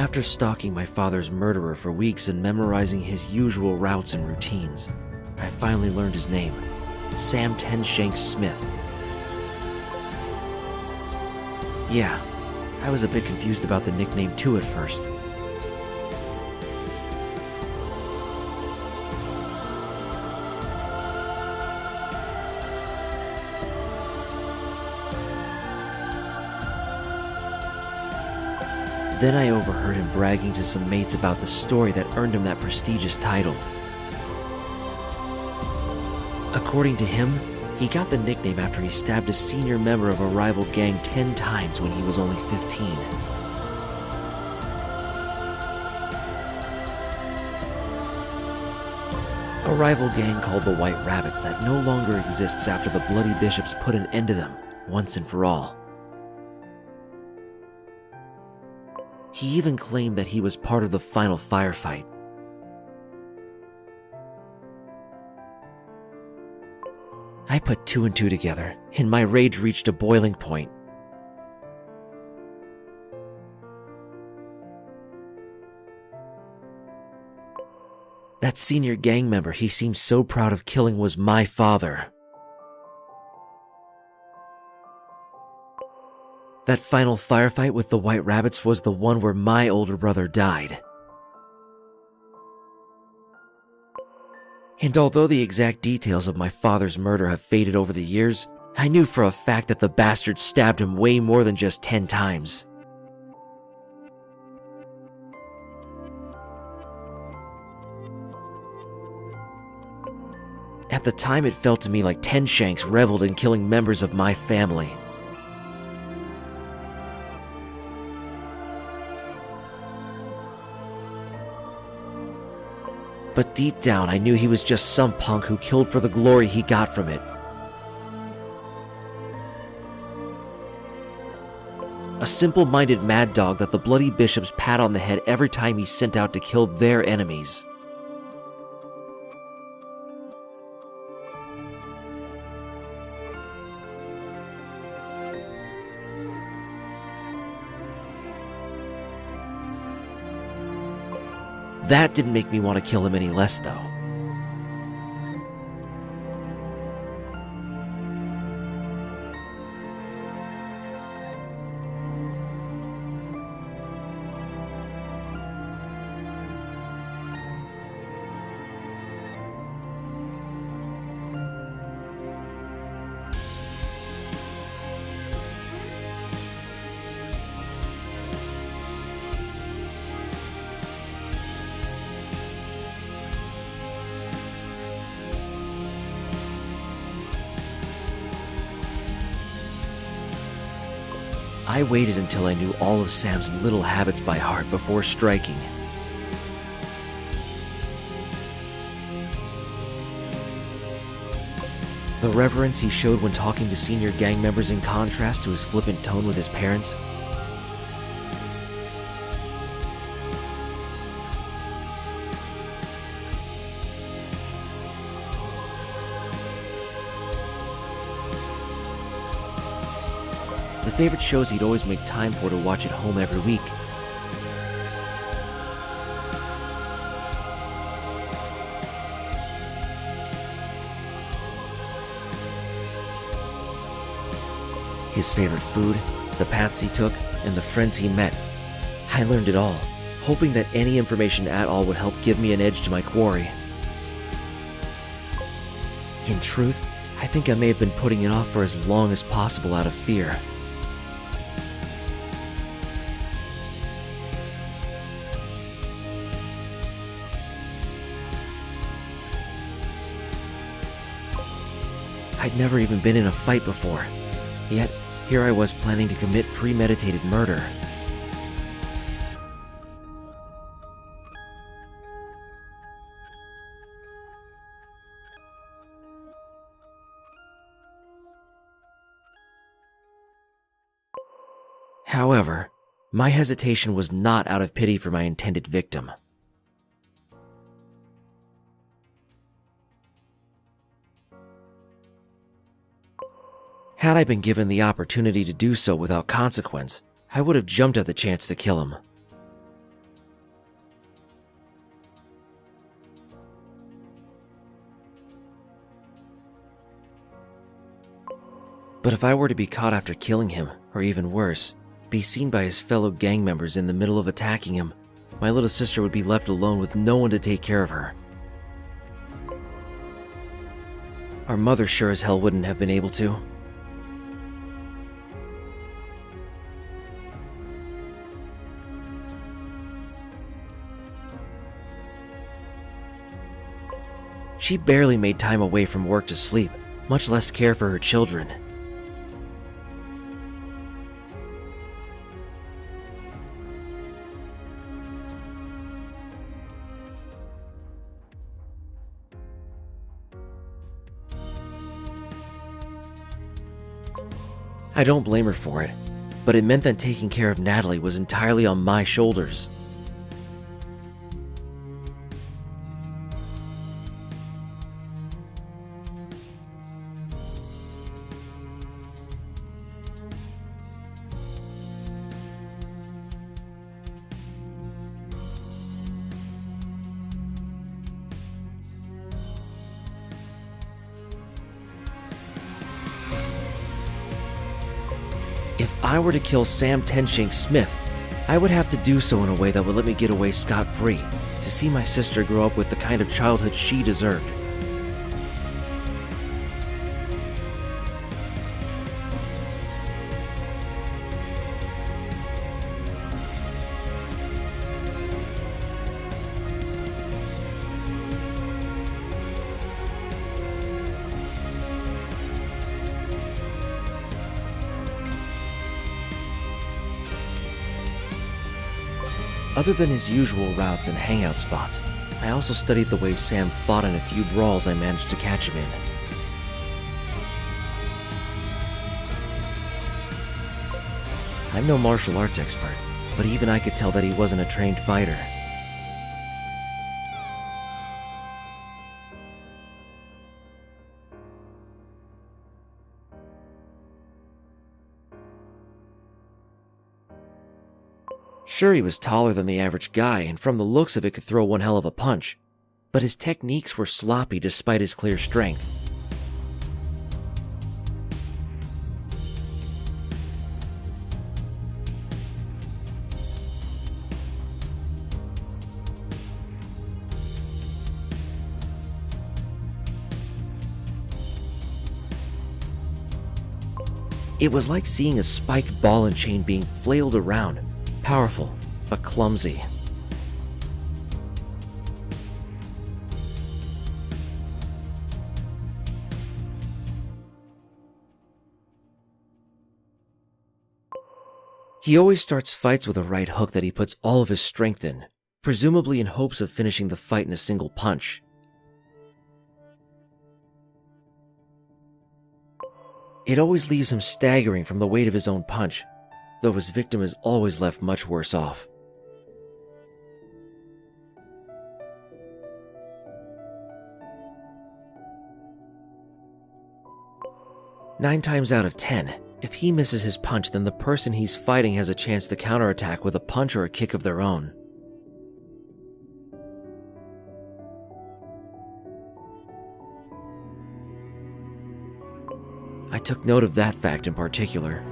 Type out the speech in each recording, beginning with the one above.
After stalking my father's murderer for weeks and memorizing his usual routes and routines, I finally learned his name, Sam Ten Shanks Smith. Yeah, I was a bit confused about the nickname too at first. Then I overheard him bragging to some mates about the story that earned him that prestigious title. According to him, he got the nickname after he stabbed a senior member of a rival gang 10 times when he was only 15. A rival gang called the White Rabbits that no longer exists after the Bloody Bishops put an end to them once and for all. He even claimed that he was part of the final firefight. I put 2 and 2 together, and my rage reached a boiling point. That senior gang member he seemed so proud of killing was my father. That final firefight with the White Rabbits was the one where my older brother died. And although the exact details of my father's murder have faded over the years, I knew for a fact that the bastard stabbed him way more than just 10 times. At the time, it felt to me like Ten Shanks reveled in killing members of my family. But deep down, I knew he was just some punk who killed for the glory he got from it. A simple-minded mad dog that the Bloody Bishops pat on the head every time he's sent out to kill their enemies. That didn't make me want to kill him any less, though. I waited until I knew all of Sam's little habits by heart before striking. The reverence he showed when talking to senior gang members in contrast to his flippant tone with his parents. The favorite shows he'd always make time for to watch at home every week. His favorite food, the paths he took, and the friends he met. I learned it all, hoping that any information at all would help give me an edge to my quarry. In truth, I think I may have been putting it off for as long as possible out of fear. I'd never even been in a fight before, yet here I was planning to commit premeditated murder. However, my hesitation was not out of pity for my intended victim. Had I been given the opportunity to do so without consequence, I would have jumped at the chance to kill him. But if I were to be caught after killing him, or even worse, be seen by his fellow gang members in the middle of attacking him, my little sister would be left alone with no one to take care of her. Our mother sure as hell wouldn't have been able to. She barely made time away from work to sleep, much less care for her children. I don't blame her for it, but it meant that taking care of Natalie was entirely on my shoulders. If I were to kill Sam Tenshank Smith, I would have to do so in a way that would let me get away scot-free, to see my sister grow up with the kind of childhood she deserved. Other than his usual routes and hangout spots, I also studied the way Sam fought in a few brawls I managed to catch him in. I'm no martial arts expert, but even I could tell that he wasn't a trained fighter. Sure, he was taller than the average guy, and from the looks of it could throw one hell of a punch, but his techniques were sloppy despite his clear strength. It was like seeing a spiked ball and chain being flailed around. Powerful, but clumsy. He always starts fights with a right hook that he puts all of his strength in, presumably in hopes of finishing the fight in a single punch. It always leaves him staggering from the weight of his own punch, though his victim is always left much worse off. Nine times out of 10, if he misses his punch, then the person he's fighting has a chance to counterattack with a punch or a kick of their own. I took note of that fact in particular.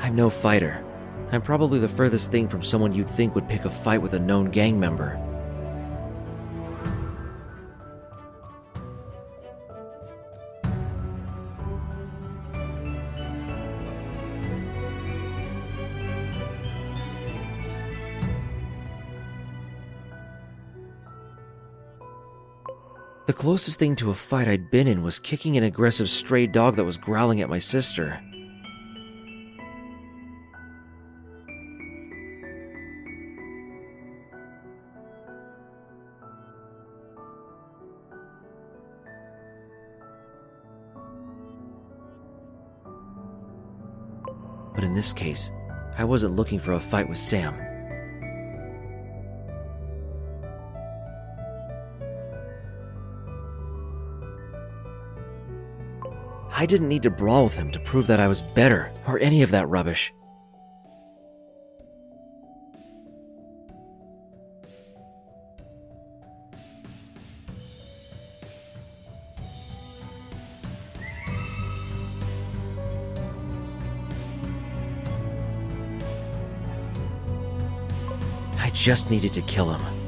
I'm no fighter. I'm probably the furthest thing from someone you'd think would pick a fight with a known gang member. The closest thing to a fight I'd been in was kicking an aggressive stray dog that was growling at my sister. But in this case, I wasn't looking for a fight with Sam. I didn't need to brawl with him to prove that I was better, or any of that rubbish. I just needed to kill him.